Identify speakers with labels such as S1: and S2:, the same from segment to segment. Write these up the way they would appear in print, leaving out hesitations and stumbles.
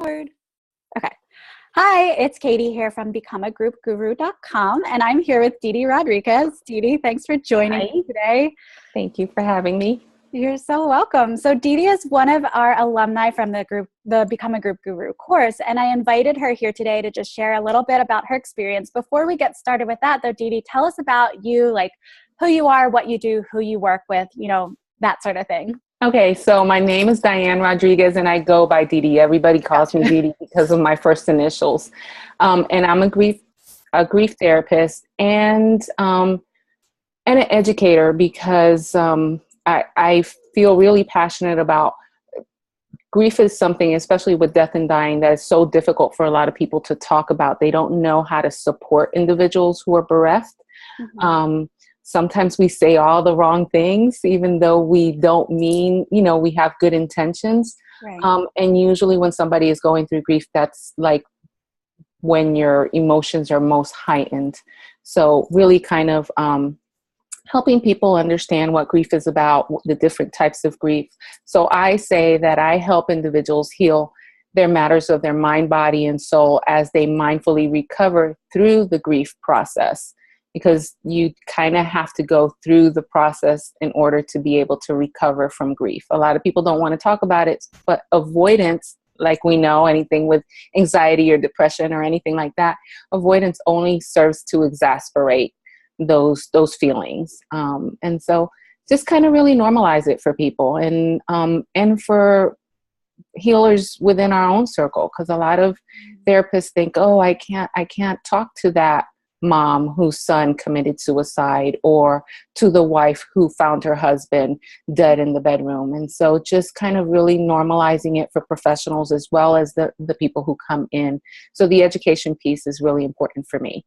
S1: Lord. Okay. Hi, it's Katie here from becomeagroupguru.com, and I'm here with Didi Rodriguez. Didi, thanks for joining
S2: Hi,
S1: me today.
S2: thank you for having me.
S1: You're so welcome. So Didi is one of our alumni from the Become a Group Guru course, and I invited her here today to just share a little bit about her experience. Before we get started with that, though, Didi, tell us about you, like who you are, what you do, who you work with, that sort of thing.
S2: Okay, so my name is Diane Rodriguez and I go by Didi. Everybody calls me Didi because of my first initials. And I'm a grief therapist and an educator because I feel really passionate about grief is something, especially with death and dying, that is so difficult for a lot of people to talk about. They don't know how to support individuals who are bereft.
S1: Mhm.
S2: Sometimes we say all the wrong things, even though we don't mean, we have good intentions.
S1: Right.
S2: And usually when somebody is going through grief, that's like when your emotions are most heightened. So really kind of helping people understand what grief is about, the different types of grief. So I say that I help individuals heal their matters of their mind, body, and soul as they mindfully recover through the grief process. Because you kind of have to go through the process in order to be able to recover from grief. A lot of people don't want to talk about it, but avoidance, like we know, anything with anxiety or depression or anything like that, avoidance only serves to exasperate those feelings. And so just kind of really normalize it for people and for healers within our own circle, because a lot of therapists think, oh, I can't talk to that mom whose son committed suicide or to the wife who found her husband dead in the bedroom. And so just kind of really normalizing it for professionals as well as the people who come in. So the education piece is really important for me.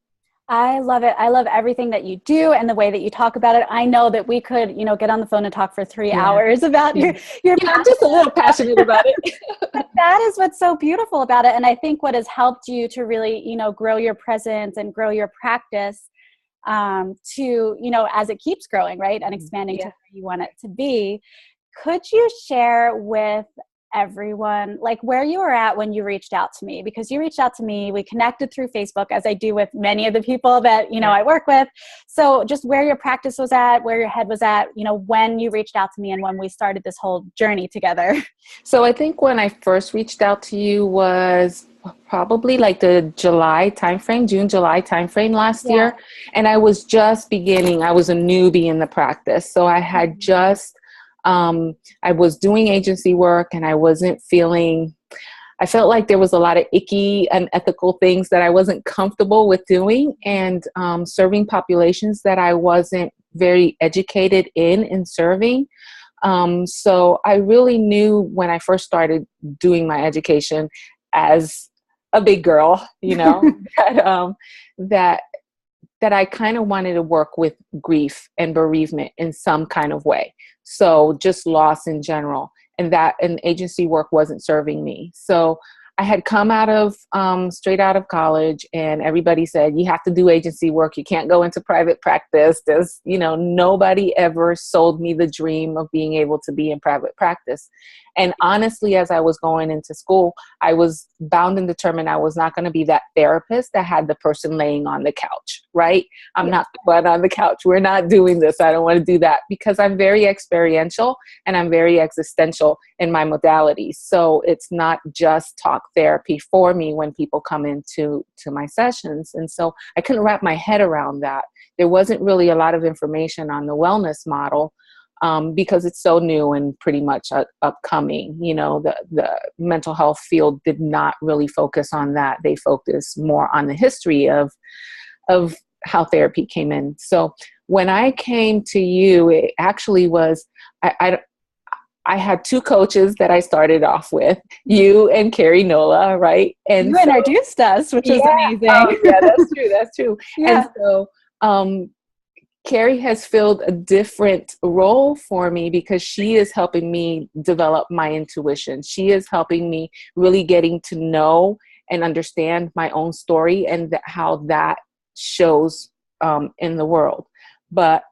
S1: I love it. I love everything that you do and the way that you talk about it. I know that we could, get on the phone and talk for 3
S2: Yeah.
S1: hours about
S2: Yeah.
S1: your
S2: I'm just a little passionate about it.
S1: But that is what's so beautiful about it. And I think what has helped you to really, grow your presence and grow your practice as it keeps growing, right? And expanding to
S2: Yeah.
S1: where you want it to be. Could you share with everyone like where you were at when you reached out to me? Because you reached out to me, we connected through Facebook, as I do with many of the people that I work with. So just where your practice was at, where your head was at, when you reached out to me and when we started this whole journey together.
S2: So I think when I first reached out to you was probably like the July timeframe, June, July timeframe last
S1: Yeah.
S2: year. And I was just beginning, I was a newbie in the practice. So I had just, I was doing agency work and I felt like there was a lot of icky, unethical things that I wasn't comfortable with doing and serving populations that I wasn't very educated in serving. So I really knew when I first started doing my education as a big girl, that that I kind of wanted to work with grief and bereavement in some kind of way. So just loss in general, and agency work wasn't serving me. So I had come straight out of college, and everybody said, you have to do agency work. You can't go into private practice. Nobody ever sold me the dream of being able to be in private practice. And honestly, as I was going into school, I was bound and determined I was not going to be that therapist that had the person laying on the couch, right? I'm not the butt on the couch. We're not doing this. I don't want to do that because I'm very experiential and I'm very existential in my modalities. So it's not just talk therapy for me when people come into my sessions. And so I couldn't wrap my head around that. There wasn't really a lot of information on the wellness model because it's so new and pretty much upcoming. The mental health field did not really focus on that. They focused more on the history of how therapy came in. So when I came to you, it actually was, I had two coaches that I started off with, you and Carrie Nola, right? And
S1: you introduced us, which was amazing.
S2: Oh, yeah, that's true. That's true.
S1: Yeah.
S2: And so Carrie has filled a different role for me because she is helping me develop my intuition. She is helping me really getting to know and understand my own story and how that shows in the world. But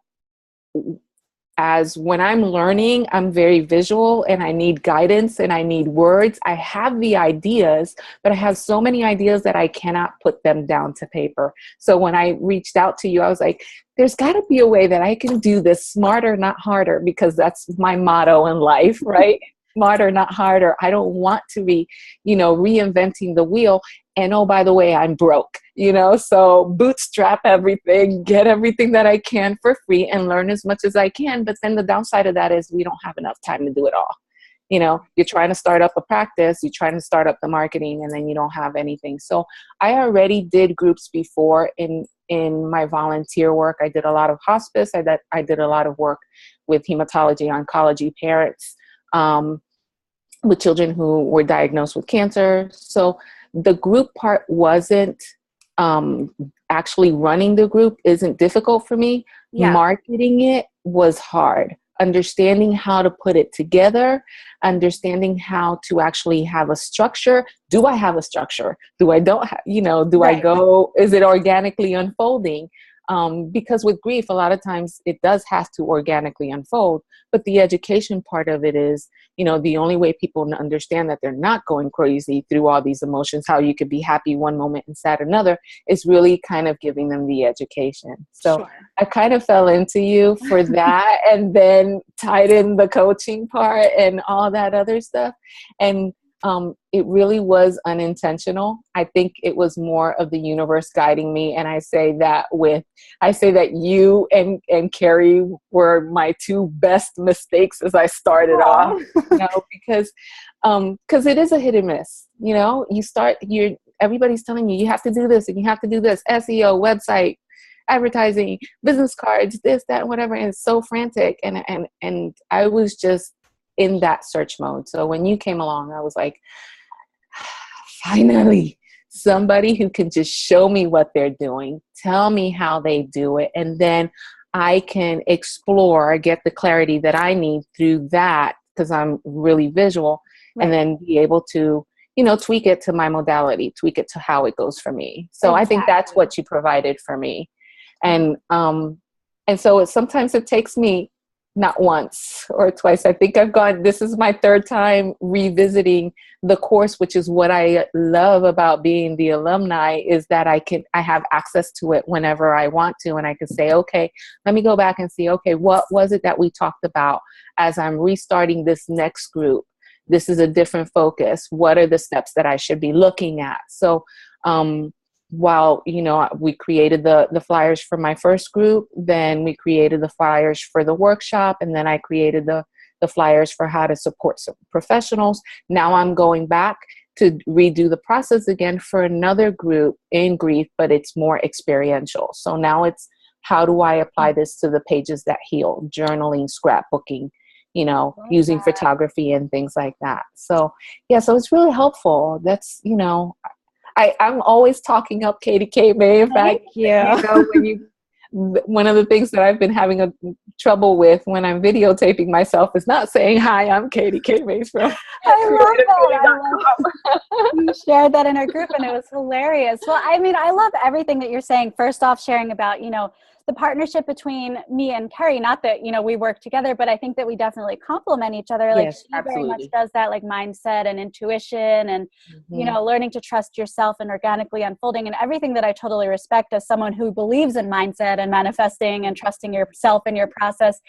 S2: as when I'm learning, I'm very visual and I need guidance and I need words. I have the ideas, but I have so many ideas that I cannot put them down to paper. So when I reached out to you, I was like, there's got to be a way that I can do this smarter, not harder, because that's my motto in life, right? Smarter, not harder. I don't want to be, reinventing the wheel. And oh, by the way, I'm broke, so bootstrap everything, get everything that I can for free and learn as much as I can. But then the downside of that is we don't have enough time to do it all. You're trying to start up a practice, you're trying to start up the marketing, and then you don't have anything. So I already did groups before in my volunteer work. I did a lot of hospice. I did a lot of work with hematology, oncology, parents, with children who were diagnosed with cancer. So the group part wasn't, actually running the group isn't difficult for me. Yeah. Marketing it was hard. Understanding how to put it together, understanding how to actually have a structure. Do I have a structure? Do I don't have, I go, is it organically unfolding? Because with grief, a lot of times it does have to organically unfold, but the education part of it is, the only way people understand that they're not going crazy through all these emotions, how you could be happy one moment and sad another, is really kind of giving them the education. So sure. I kind of fell into you for that and then tied in the coaching part and all that other stuff. And it really was unintentional. I think it was more of the universe guiding me. And I say that you and Carrie were my two best mistakes as I started off, because it is a hit and miss. Everybody's telling you have to do this and you have to do this, SEO, website, advertising, business cards, this, that, whatever. And it's so frantic. And I was just in that search mode. So when you came along, I was like, finally, somebody who can just show me what they're doing, tell me how they do it, and then I can explore, get the clarity that I need through that, because I'm really visual, right. And then be able to, tweak it to my modality, tweak it to how it goes for me. So exactly. I think that's what you provided for me. And so sometimes it takes me not once or twice. I think this is my third time revisiting the course, which is what I love about being the alumni, is that I have access to it whenever I want to. And I can say, okay, let me go back and see, okay, what was it that we talked about as I'm restarting this next group? This is a different focus. What are the steps that I should be looking at? So, while, we created the flyers for my first group, then we created the flyers for the workshop, and then I created the flyers for how to support some professionals. Now I'm going back to redo the process again for another group in grief, but it's more experiential. So now it's, how do I apply this to the pages that heal, journaling, scrapbooking, using photography and things like that. So yeah, so it's really helpful. That's, I'm always talking up Katie K. May. In fact, one of the things that I've been having a trouble with when I'm videotaping myself is not saying, hi, I'm Katie K. May from
S1: You shared that in our group and it was hilarious. Well, I love everything that you're saying. First off, sharing about, the partnership between me and Carrie, not that, we work together, but I think that we definitely complement each other. Like, yes, she absolutely. Very much does that, like mindset and intuition and, learning to trust yourself and organically unfolding, and everything that I totally respect as someone who believes in mindset and manifesting and trusting yourself and your process.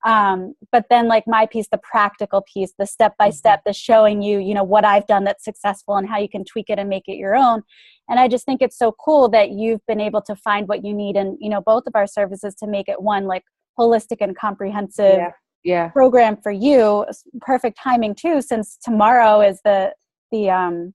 S1: But then like my piece, the practical piece, the step-by-step, the showing you, what I've done that's successful and how you can tweak it and make it your own. And I just think it's so cool that you've been able to find what you need in, both of our services to make it one like holistic and comprehensive program for you. Perfect timing too, since tomorrow is the Q&A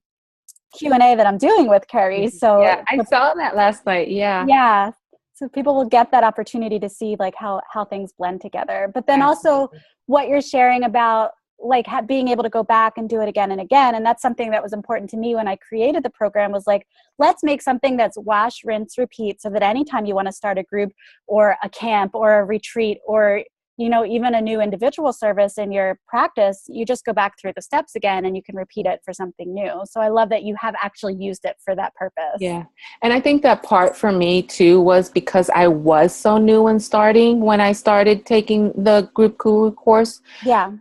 S1: that I'm doing with Carrie. So
S2: yeah, I saw that last night.
S1: Yeah. So people will get that opportunity to see like how things blend together. But then also what you're sharing about like being able to go back and do it again and again. And that's something that was important to me when I created the program, was like, let's make something that's wash, rinse, repeat, so that anytime you want to start a group or a camp or a retreat or even a new individual service in your practice, you just go back through the steps again and you can repeat it for something new. So I love that you have actually used it for that purpose.
S2: Yeah. And I think that part for me too was because I was so new and starting when I started taking the group guru course.
S1: Yeah.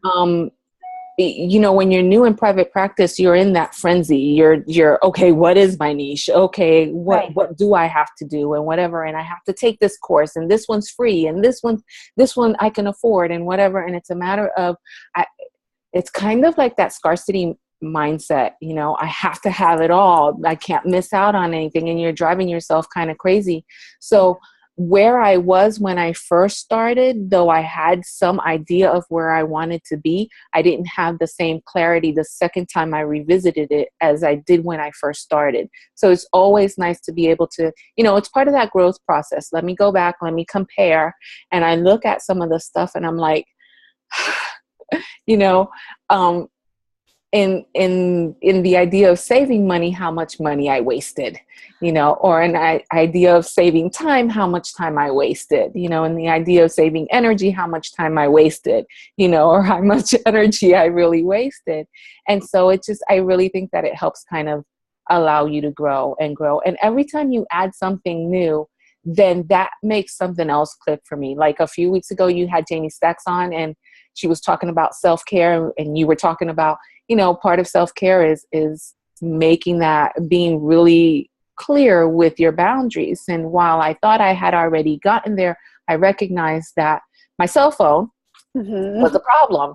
S2: When you're new in private practice, you're in that frenzy. You're okay, what is my niche? Okay, what do I have to do and whatever, and I have to take this course and this one's free and this one I can afford and whatever. And it's a matter of it's kind of like that scarcity mindset. I have to have it all. I can't miss out on anything, and you're driving yourself kind of crazy. So where I was when I first started, though I had some idea of where I wanted to be, I didn't have the same clarity the second time I revisited it as I did when I first started. So it's always nice to be able to, it's part of that growth process. Let me go back, let me compare. And I look at some of the stuff and I'm like, in the idea of saving money, how much money I wasted, or an idea of saving time, how much time I wasted, and the idea of saving energy, how much time I wasted, or how much energy I really wasted. And so I really think that it helps kind of allow you to grow and grow. And every time you add something new, then that makes something else click for me. Like a few weeks ago, you had Jamie Stacks on and she was talking about self-care, and you were talking about, part of self-care is making that, being really clear with your boundaries. And while I thought I had already gotten there, I recognized that my cell phone was a problem,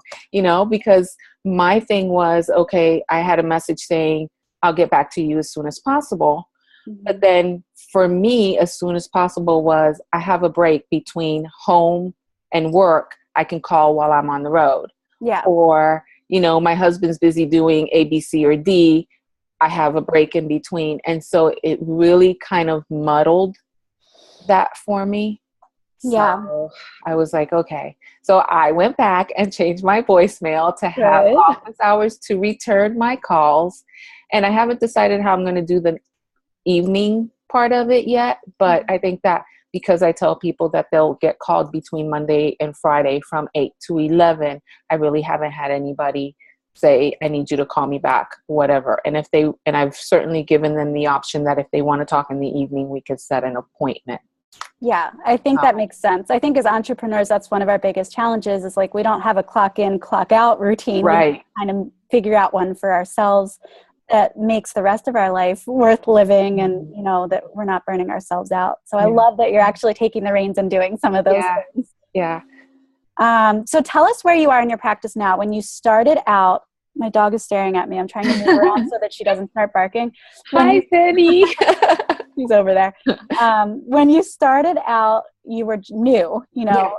S2: because my thing was, okay, I had a message saying, I'll get back to you as soon as possible. But then for me, as soon as possible was, I have a break between home and work. I can call while I'm on the road.
S1: Yeah.
S2: Or, my husband's busy doing A, B, C, or D. I have a break in between. And so it really kind of muddled that for me.
S1: Yeah.
S2: So I was like, okay. So I went back and changed my voicemail to have office hours to return my calls. And I haven't decided how I'm going to do the evening part of it yet. But I think that because I tell people that they'll get called between Monday and Friday from 8 to 11, I really haven't had anybody say, I need you to call me back, whatever. And I've certainly given them the option that if they want to talk in the evening, we could set an appointment.
S1: Yeah, I think that makes sense. I think as entrepreneurs, that's one of our biggest challenges is like, we don't have a clock in, clock out routine.
S2: Right.
S1: We kind of figure out one for ourselves that makes the rest of our life worth living, and that we're not burning ourselves out. So I love that you're actually taking the reins and doing some of those things.
S2: Yeah.
S1: So tell us where you are in your practice now. When you started out, my dog is staring at me. I'm trying to move around so that she doesn't start barking.
S2: Hi, Penny.
S1: She's over there. When you started out, you were new,
S2: Yeah.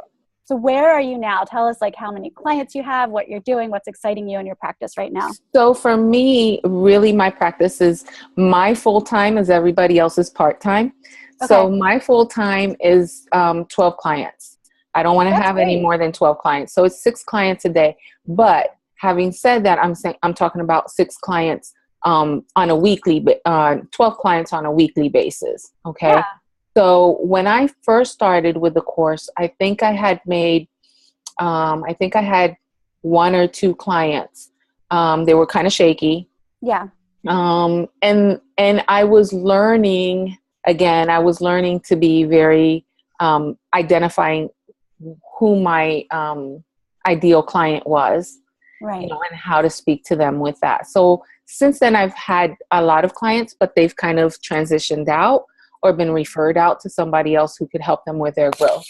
S1: So where are you now? Tell us like how many clients you have, what you're doing, what's exciting you in your practice right now.
S2: So for me, really my practice is my full-time is everybody else's part-time. Okay. So my full-time is 12 clients. I don't want to have any more than 12 clients. So it's 6 clients a day. But having said that, I'm talking about 6 clients on a weekly, 12 clients on a weekly basis. Okay. Yeah. So when I first started with the course, I think I had made, I had 1 or 2 clients. They were kind of shaky.
S1: Yeah.
S2: And I was learning, again, to be very, identifying who my, ideal client was,
S1: right.
S2: And how to speak to them with that. So since then I've had a lot of clients, but they've kind of transitioned out or been referred out to somebody else who could help them with their growth.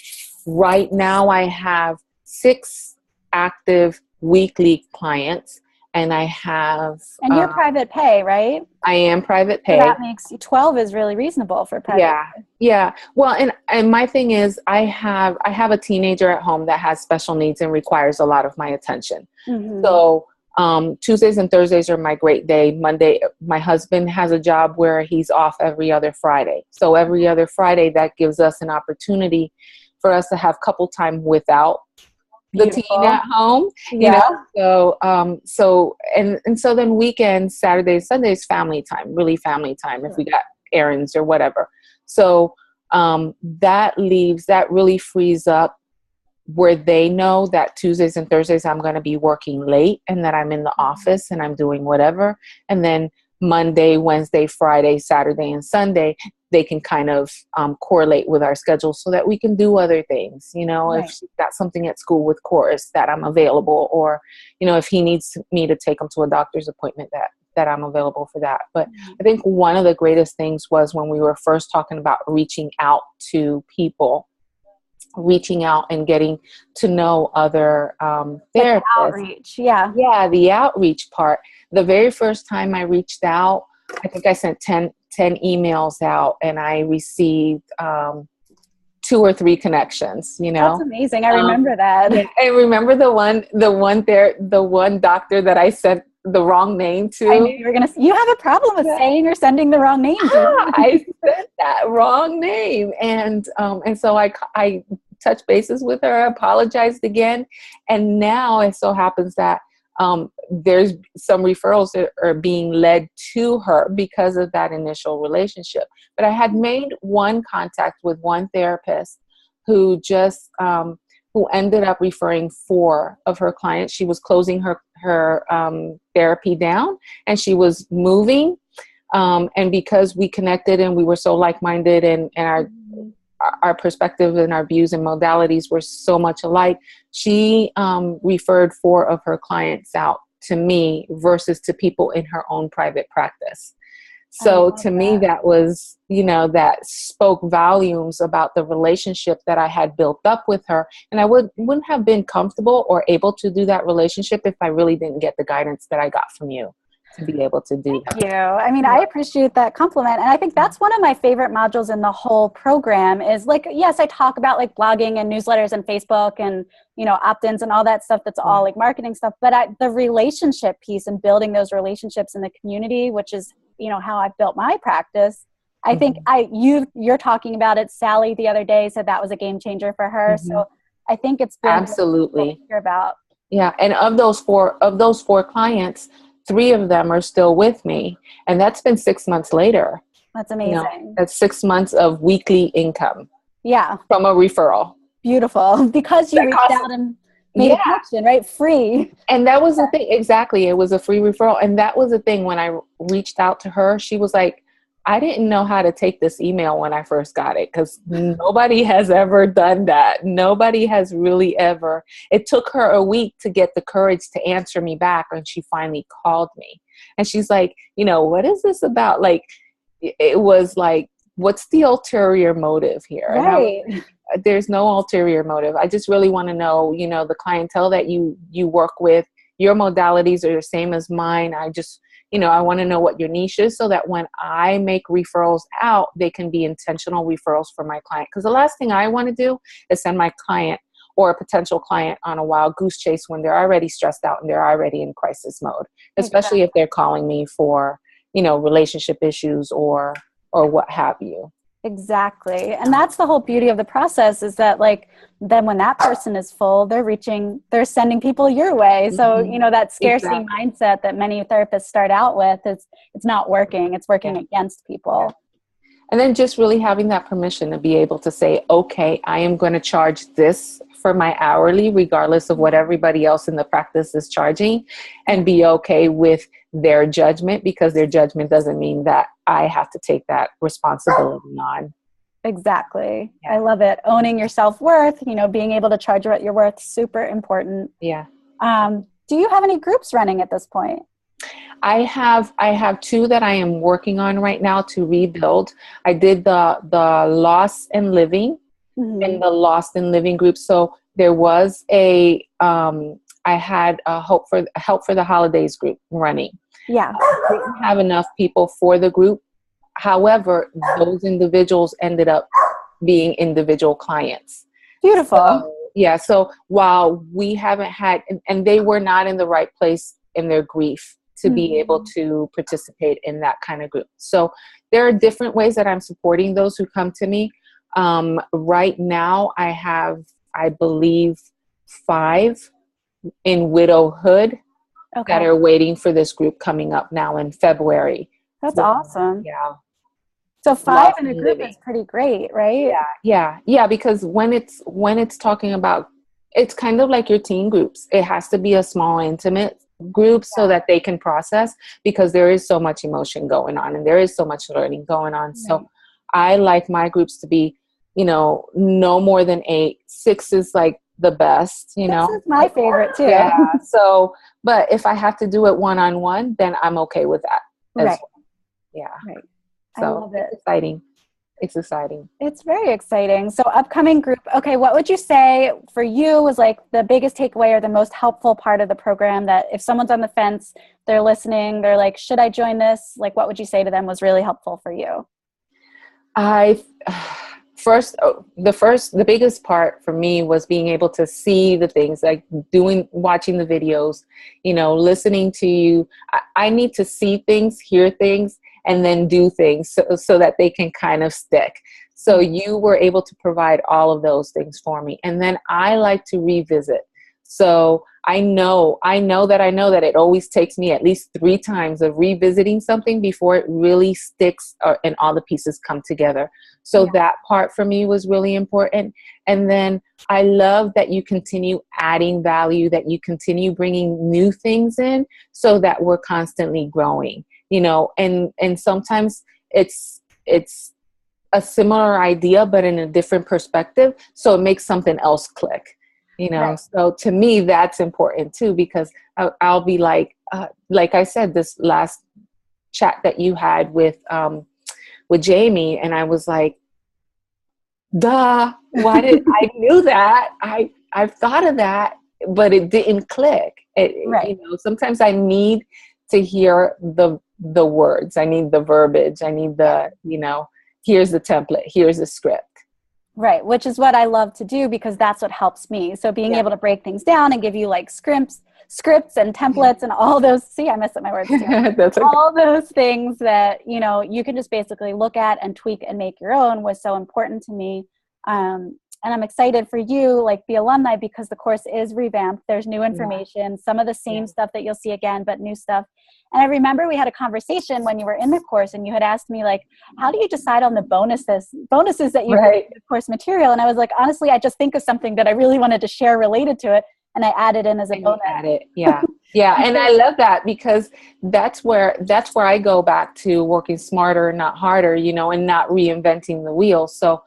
S2: Right now I have 6 active weekly clients, and I have...
S1: And you're private pay, right?
S2: I am private pay.
S1: So that makes 12 is really reasonable for private pay.
S2: Yeah. Well, and my thing is I have a teenager at home that has special needs and requires a lot of my attention. Mm-hmm. So Tuesdays and Thursdays are my great day. Monday, my husband has a job where he's off every other Friday. So every other Friday, that gives us an opportunity for us to have couple time without the teen at home, you know? So then weekends, Saturdays, Sundays, family time, really family time, if we got errands or whatever. So that really frees up where they know that Tuesdays and Thursdays I'm going to be working late and that I'm in the office and I'm doing whatever. And then Monday, Wednesday, Friday, Saturday, and Sunday, they can kind of correlate with our schedule so that we can do other things. You know,
S1: Right.
S2: if she's got something at school with chorus, that I'm available, or, you know, if he needs me to take him to a doctor's appointment, that I'm available for that. But I think one of the greatest things was when we were first talking about reaching out to people, reaching out and getting to know other
S1: Like
S2: therapists.
S1: the outreach. Yeah.
S2: Yeah, the outreach part. The very first time I reached out, I think I sent 10 emails out, and I received 2 or 3 connections, you know.
S1: That's amazing. I remember that.
S2: Yeah, I remember the one doctor that I sent the wrong name to.
S1: I knew you were going to, you have a problem with saying or sending the wrong name.
S2: I sent that wrong name. And so I touched bases with her, apologized again. And now it so happens that there's some referrals that are being led to her because of that initial relationship. But I had made one contact with one therapist who just, who ended up referring 4 of her clients. She was closing her therapy down, and she was moving. And because we connected and we were so like-minded, and our perspective and our views and modalities were so much alike, she referred 4 of her clients out to me versus to people in her own private practice. So to me, that was, you know, that spoke volumes about the relationship that I had built up with her. And I wouldn't have been comfortable or able to do that relationship if I really didn't get the guidance that I got from you to be able to do that.
S1: Thank you. I mean, I appreciate that compliment. And I think that's one of my favorite modules in the whole program is, like, yes, I talk about like blogging and newsletters and Facebook and, you know, opt-ins and all that stuff. That's all like marketing stuff. But the relationship piece and building those relationships in the community, which is, you know, how I've built my practice. I think you're talking about it. Sally the other day said that was a game changer for her. So I think it's been
S2: absolutely
S1: really cool to hear about.
S2: Yeah. And of those four clients, 3 of them are still with me. And that's been 6 months later.
S1: That's amazing.
S2: You know, that's 6 months of weekly income.
S1: Yeah.
S2: From a referral.
S1: Beautiful. Because you reached out and made a connection, right? Free.
S2: And that was the thing. Exactly. It was a free referral. And that was the thing. When I reached out to her, she was like, I didn't know how to take this email when I first got it, because nobody has ever done that. Nobody has really ever. It took her a week to get the courage to answer me back, and she finally called me. And she's like, you know, what is this about? Like, it was like, what's the ulterior motive here?
S1: Right.
S2: There's no ulterior motive. I just really want to know, you know, the clientele that you work with, your modalities are the same as mine. I just, you know, I want to know what your niche is so that when I make referrals out, they can be intentional referrals for my client. Because the last thing I want to do is send my client or a potential client on a wild goose chase when they're already stressed out and they're already in crisis mode, especially if they're calling me for, you know, relationship issues or what have you.
S1: Exactly. And that's the whole beauty of the process, is that, like, then when that person is full, they're sending people your way. So, you know, that scarcity mindset that many therapists start out with, it's not working. It's working against people.
S2: And then just really having that permission to be able to say, okay, I am going to charge this for my hourly, regardless of what everybody else in the practice is charging, and be okay with their judgment, because their judgment doesn't mean that I have to take that responsibility on.
S1: Exactly. Yeah. I love it. Owning your self-worth, you know, being able to charge what you're worth, super important.
S2: Yeah.
S1: Do you have any groups running at this point?
S2: I have 2 that I am working on right now to rebuild. I did the Lost and Living and the Lost and Living group. So there was I had a Help for the Holidays group running.
S1: Yeah.
S2: I didn't have enough people for the group. However, those individuals ended up being individual clients.
S1: Beautiful.
S2: So while we haven't had, and they were not in the right place in their grief to be able to participate in that kind of group. So there are different ways that I'm supporting those who come to me. Right now I have, I believe, 5 in widowhood that are waiting for this group coming up now in February.
S1: That's awesome.
S2: Yeah.
S1: So 5 in a group is pretty great, right?
S2: Yeah. Because when it's talking about It's kind of like your teen groups. It has to be a small, intimate group so that they can process, because there is so much emotion going on and there is so much learning going on.
S1: Right.
S2: So I like my groups to be, no more than 8. 6 is like the best,
S1: This is my favorite too.
S2: Yeah. So, but if I have to do it one-on-one, then I'm okay with that as
S1: Right.
S2: well. Yeah.
S1: Right.
S2: So
S1: I love it.
S2: it's exciting. It's exciting.
S1: It's very exciting. So upcoming group, okay, what would you say for you was like the biggest takeaway or the most helpful part of the program, that if someone's on the fence, they're listening, they're like, should I join this? Like, what would you say to them was really helpful for you?
S2: The biggest part for me was being able to see the things, like watching the videos, listening to you. I need to see things, hear things, and then do things so that they can kind of stick. So you were able to provide all of those things for me. And then I like to revisit. So I know that it always takes me at least 3 times of revisiting something before it really sticks and all the pieces come together. So that part for me was really important. And then I love that you continue adding value, that you continue bringing new things in so that we're constantly growing, and sometimes it's a similar idea, but in a different perspective. So it makes something else click.
S1: Right.
S2: So to me, that's important too, because I'll be like I said, this last chat that you had with Jamie, and I was like, duh, why did I knew that? I've thought of that, but it didn't click.
S1: Right.
S2: Sometimes I need to hear the words. I need the verbiage. I need here's the template, here's the script.
S1: Right, which is what I love to do, because that's what helps me. So being able to break things down and give you like scripts and templates and all those, see, I messed up my words too.
S2: That's okay.
S1: All those things that, you can just basically look at and tweak and make your own was so important to me. And I'm excited for you, like the alumni, because the course is revamped. There's new information, some of the same stuff that you'll see again, but new stuff. And I remember we had a conversation when you were in the course, and you had asked me like, how do you decide on the bonuses that you put in the course material? And I was like, honestly, I just think of something that I really wanted to share related to it, and I added in as a bonus.
S2: Yeah. And I love that, because that's where I go back to working smarter, not harder, and not reinventing the wheel. So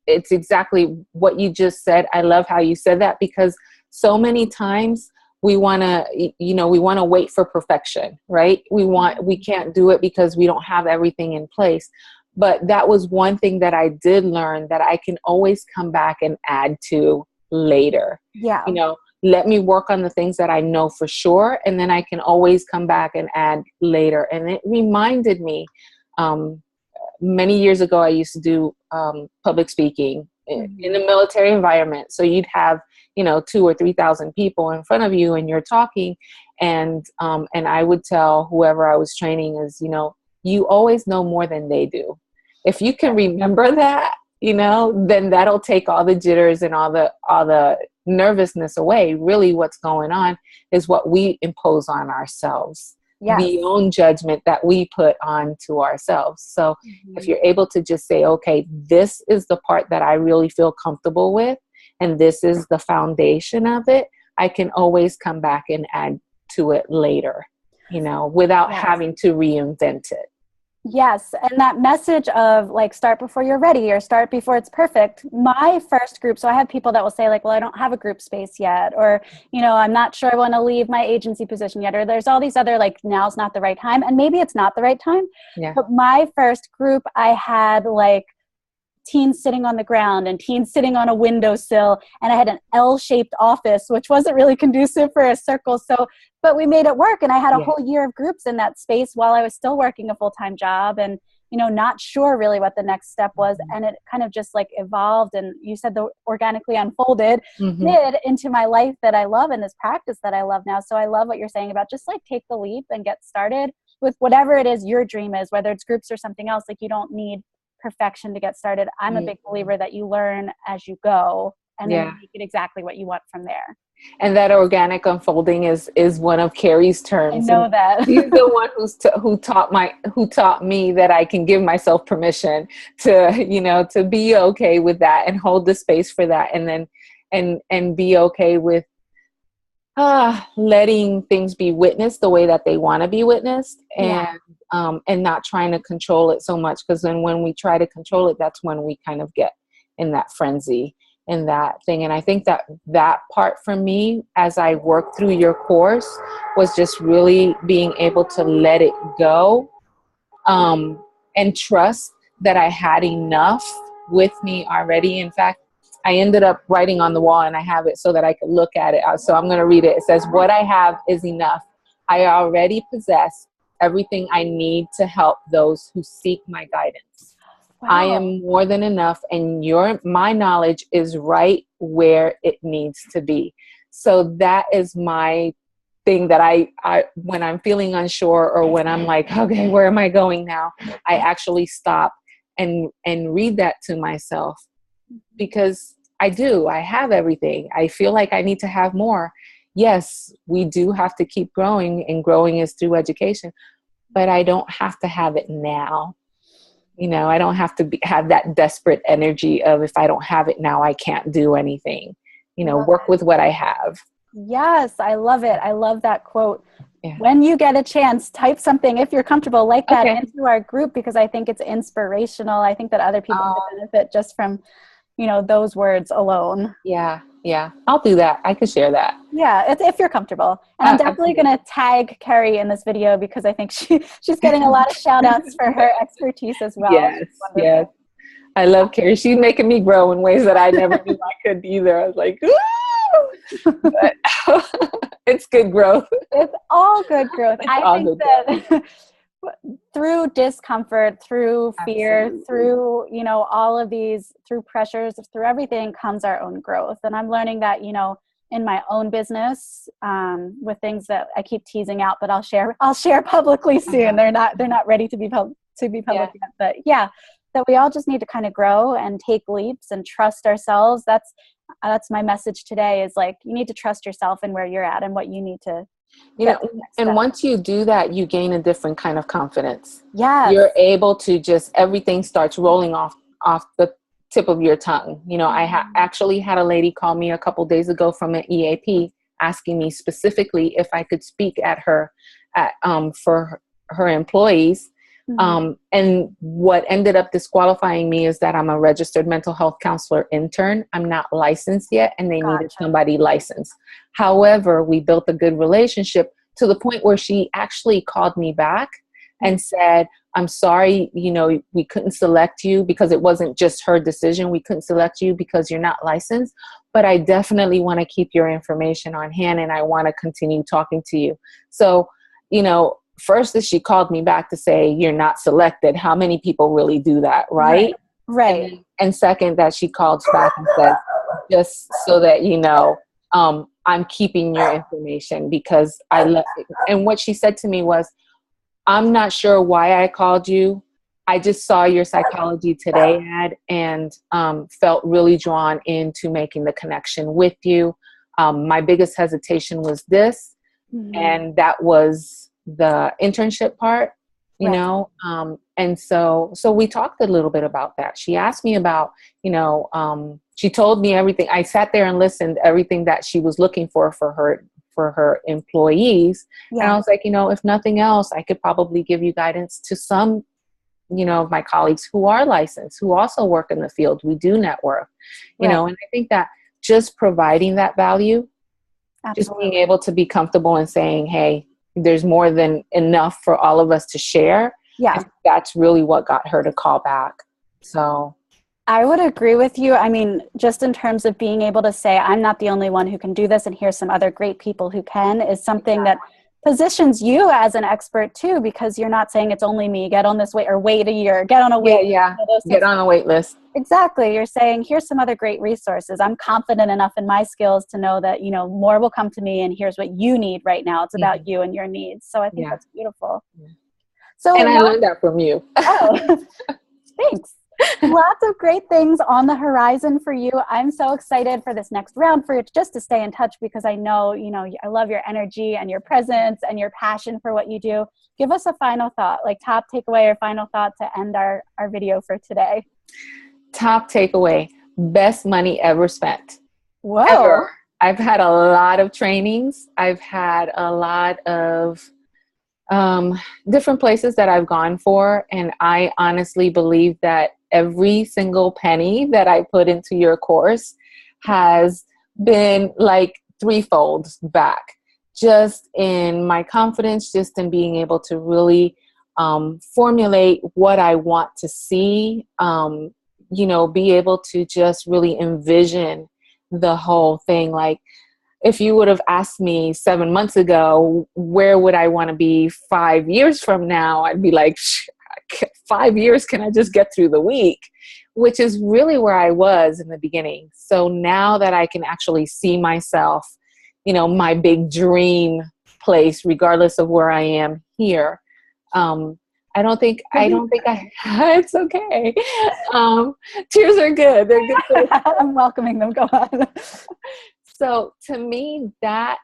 S2: it's exactly what you just said. I love how you said that, because so many times we want to wait for perfection, right? We can't do it because we don't have everything in place. But that was one thing that I did learn, that I can always come back and add to later.
S1: Yeah.
S2: Let me work on the things that I know for sure, and then I can always come back and add later. And it reminded me, many years ago, I used to do public speaking in a military environment. So you'd have, 2,000 or 3,000 people in front of you, and you're talking. And I would tell whoever I was training is, you always know more than they do. If you can remember that, then that'll take all the jitters and all the nervousness away. Really, what's going on is what we impose on ourselves. The own judgment that we put onto ourselves. So if you're able to just say, okay, this is the part that I really feel comfortable with, and this is the foundation of it, I can always come back and add to it later, without having to reinvent it.
S1: Yes. And that message of like, start before you're ready, or start before it's perfect. My first group, so I have people that will say like, well, I don't have a group space yet, or, I'm not sure I want to leave my agency position yet, or there's all these other like, now's not the right time. And maybe it's not the right time.
S2: Yeah.
S1: But my first group, I had like teens sitting on the ground and teens sitting on a windowsill, and I had an L-shaped office, which wasn't really conducive for a circle. So, but we made it work, and I had a whole year of groups in that space while I was still working a full-time job, and not sure really what the next step was. And it kind of just like evolved, and you said the organically unfolded did into my life that I love, and this practice that I love now. So I love what you're saying about just like take the leap and get started with whatever it is your dream is, whether it's groups or something else. Like, you don't need perfection to get started. I'm a big believer that you learn as you go, and then you make it exactly what you want from there.
S2: And that organic unfolding is one of Carrie's terms.
S1: I know that.
S2: He's the one who taught me that I can give myself permission to, to be okay with that and hold the space for that. And then and be okay with letting things be witnessed the way that they want to be witnessed, and not trying to control it so much, because then when we try to control it, that's when we kind of get in that frenzy and that thing. And I think that part for me, as I worked through your course, was just really being able to let it go, and trust that I had enough with me already. In fact, I ended up writing on the wall, and I have it so that I could look at it. So I'm going to read it. It says, "What I have is enough. I already possess everything I need to help those who seek my guidance. Wow. I am more than enough, and my knowledge is right where it needs to be." So that is my thing that I when I'm feeling unsure, or when I'm like, okay, where am I going now? I actually stop and read that to myself, because I have everything. I feel like I need to have more. Yes, we do have to keep growing, and growing is through education, but I don't have to have it now. I don't have to have that desperate energy of, if I don't have it now, I can't do anything. Work with what I have.
S1: Yes, I love it. I love that quote.
S2: Yeah.
S1: When you get a chance, type something, if you're comfortable, like that into our group, because I think it's inspirational. I think that other people could benefit just from, those words alone.
S2: Yeah. I'll do that. I could share that.
S1: Yeah, if you're comfortable. And I'm definitely going to tag Carrie in this video, because I think she's getting a lot of shout outs for her expertise as well.
S2: Yes. I love Carrie. She's making me grow in ways that I never knew I could either. I was like, ooh! But it's good growth.
S1: It's all good growth. I think that through discomfort, through fear, Absolutely. Through, all of these, through pressures, through everything comes our own growth. And I'm learning that, in my own business, with things that I keep teasing out, but I'll share publicly soon. They're not ready to be public yet, but that we all just need to kind of grow and take leaps and trust ourselves. That's my message today, is like, you need to trust yourself and where you're at and what you need to
S2: and once you do that, you gain a different kind of confidence.
S1: Yeah,
S2: you're able to just, everything starts rolling off the tip of your tongue. I actually had a lady call me a couple days ago from an EAP, asking me specifically if I could speak for her employees. And what ended up disqualifying me is that I'm a registered mental health counselor intern. I'm not licensed yet, and they needed somebody licensed. However, we built a good relationship to the point where she actually called me back and said, "I'm sorry, we couldn't select you because it wasn't just her decision. We couldn't select you because you're not licensed, but I definitely want to keep your information on hand, and I want to continue talking to you." So, first is she called me back to say, "You're not selected." How many people really do that, right?
S1: Right.
S2: And second, that she called back and said, "Just so that you know, I'm keeping your information because I love it." And what she said to me was, "I'm not sure why I called you. I just saw your Psychology Today ad and felt really drawn into making the connection with you. My biggest hesitation was this." And that was the internship part, and so we talked a little bit about that. She asked me about, she told me everything. I sat there and listened everything that she was looking for her employees. And I was like, if nothing else, I could probably give you guidance to some, of my colleagues who are licensed, who also work in the field. We do network, and I think that just providing that value, just being able to be comfortable and saying, hey, there's more than enough for all of us to share. I think that's really what got her to call back. So
S1: I would agree with you. I mean, just in terms of being able to say, I'm not the only one who can do this, and here's some other great people who can, is something that positions you as an expert too, because you're not saying it's only me, get on this wait, or wait a year, get on a wait.
S2: Get on a wait list.
S1: Exactly. You're saying, here's some other great resources. I'm confident enough in my skills to know that, more will come to me, and here's what you need right now. It's about you and your needs. So I think that's beautiful. So,
S2: and I learned that from you.
S1: Oh, thanks. Lots of great things on the horizon for you. I'm so excited for this next round, for you just to stay in touch, because I know, I love your energy and your presence and your passion for what you do. Give us a final thought, like top takeaway or final thought to end our video for today.
S2: Top takeaway: best money ever spent.
S1: Whoa.
S2: ever. I've had a lot of trainings. I've had a lot of different places that I've gone for. And I honestly believe that every single penny that I put into your course has been like threefold back, just in my confidence, just in being able to really formulate what I want to see, be able to just really envision the whole thing. Like, if you would have asked me 7 months ago, where would I want to be 5 years from now? I'd be like, 5 years, can I just get through the week? Which is really where I was in the beginning. So now that I can actually see myself, my big dream place, regardless of where I am here, I don't think it's okay. Tears are good. They're good.
S1: I'm welcoming them. Go on.
S2: So to me, that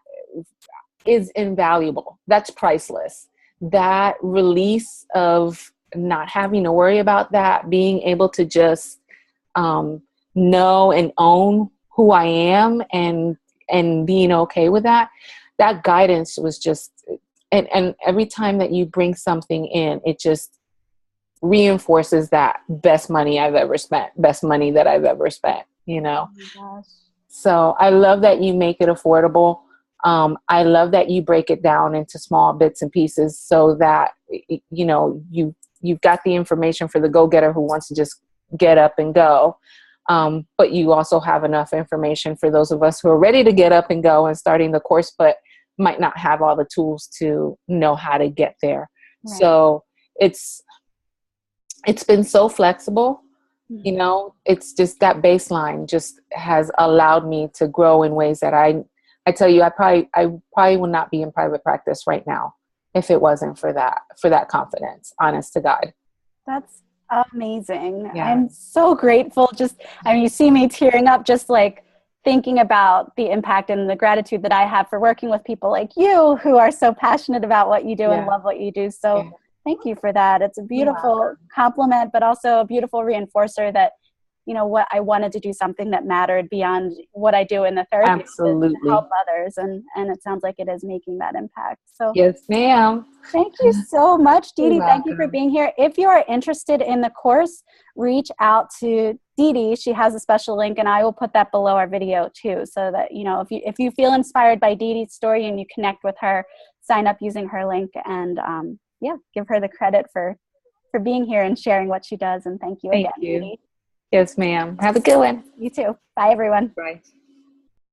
S2: is invaluable. That's priceless. That release of not having to worry about that, being able to just know and own who I am, and being okay with that. That guidance was just, and every time that you bring something in, it just reinforces that best money I've ever spent, best money that I've ever spent,
S1: Oh my gosh.
S2: So I love that you make it affordable. I love that you break it down into small bits and pieces so that, you've got the information for the go-getter who wants to just get up and go. But you also have enough information for those of us who are ready to get up and go and starting the course, but might not have all the tools to know how to get there. Right. So it's been so flexible. It's just that baseline just has allowed me to grow in ways that I tell you, I probably would not be in private practice right now if it wasn't for that confidence, honest to God.
S1: That's amazing.
S2: Yeah.
S1: I'm so grateful. You see me tearing up just like thinking about the impact and the gratitude that I have for working with people like you who are so passionate about what you do and love what you do. So thank you for that. It's a beautiful compliment, but also a beautiful reinforcer that, what I wanted to do something that mattered beyond what I do in the therapy.
S2: Absolutely.
S1: To help others. And it sounds like it is making that impact. So
S2: yes, ma'am.
S1: Thank you so much, Dee Dee. Thank you for being here. If you are interested in the course, reach out to Dee Dee. She has a special link, and I will put that below our video too, so that, if you feel inspired by Dee Dee's story and you connect with her, sign up using her link, and give her the credit for being here and sharing what she does. And thank you again, Dee Dee.
S2: Yes, ma'am. Have a good one.
S1: You too. Bye, everyone.
S2: Bye.